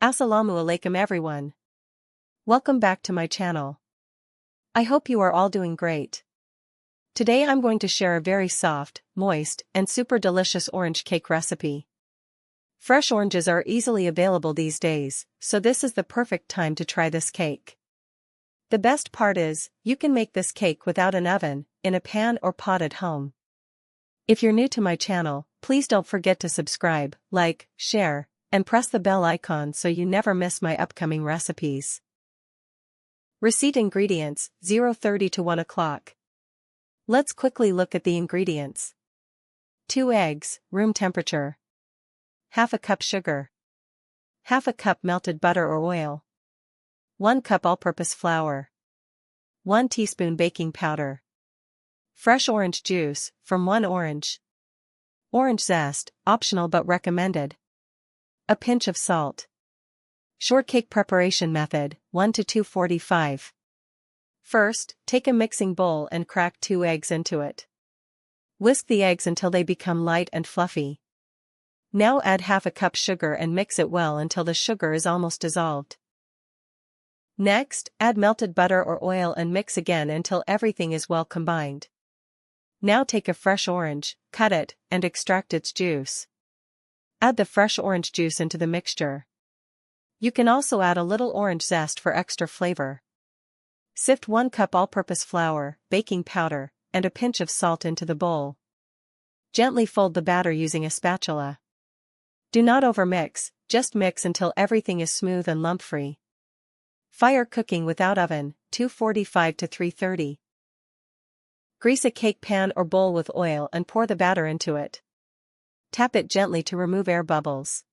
Assalamu alaikum everyone. Welcome back to my channel. I hope you are all doing great. Today I'm going to share a very soft, moist, and super delicious orange cake recipe. Fresh oranges are easily available these days, so this is the perfect time to try this cake. The best part is, you can make this cake without an oven, in a pan or pot at home. If you're new to my channel, please don't forget to subscribe, like, share, and press the bell icon so you never miss my upcoming recipes. Receipt ingredients, 0:30 to 1 o'clock. Let's quickly look at the ingredients. 2 eggs, room temperature. Half a cup sugar. Half a cup melted butter or oil. 1 cup all-purpose flour. 1 teaspoon baking powder. Fresh orange juice, from 1 orange. Orange zest, optional but recommended. A pinch of salt. Shortcake preparation method, 1 to 2:45. First, take a mixing bowl and crack 2 eggs into it. Whisk the eggs until they become light and fluffy. Now add half a cup sugar and mix it well until the sugar is almost dissolved. Next, add melted butter or oil and mix again until everything is well combined. Now take a fresh orange, cut it, and extract its juice. Add the fresh orange juice into the mixture. You can also add a little orange zest for extra flavor. Sift 1 cup all-purpose flour, baking powder, and a pinch of salt into the bowl. Gently fold the batter using a spatula. Do not overmix, just mix until everything is smooth and lump-free. Fire cooking without oven, 245 to 330. Grease a cake pan or bowl with oil and pour the batter into it. Tap it gently to remove air bubbles.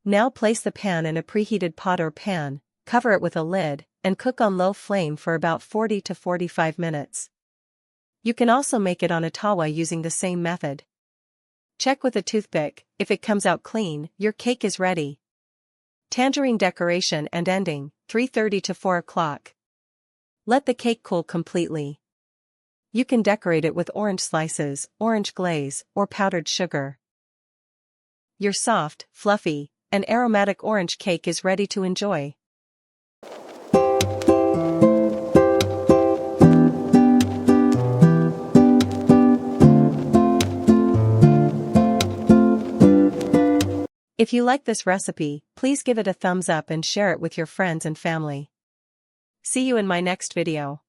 Now place the pan in a preheated pot or pan, cover it with a lid, and cook on low flame for about 40 to 45 minutes. You can also make it on a tawa using the same method. Check with a toothpick, if it comes out clean, your cake is ready. Tangerine decoration and ending, 3:30 to 4 o'clock. Let the cake cool completely. You can decorate it with orange slices, orange glaze, or powdered sugar. Your soft, fluffy, and aromatic orange cake is ready to enjoy. If you like this recipe, please give it a thumbs up and share it with your friends and family. See you in my next video.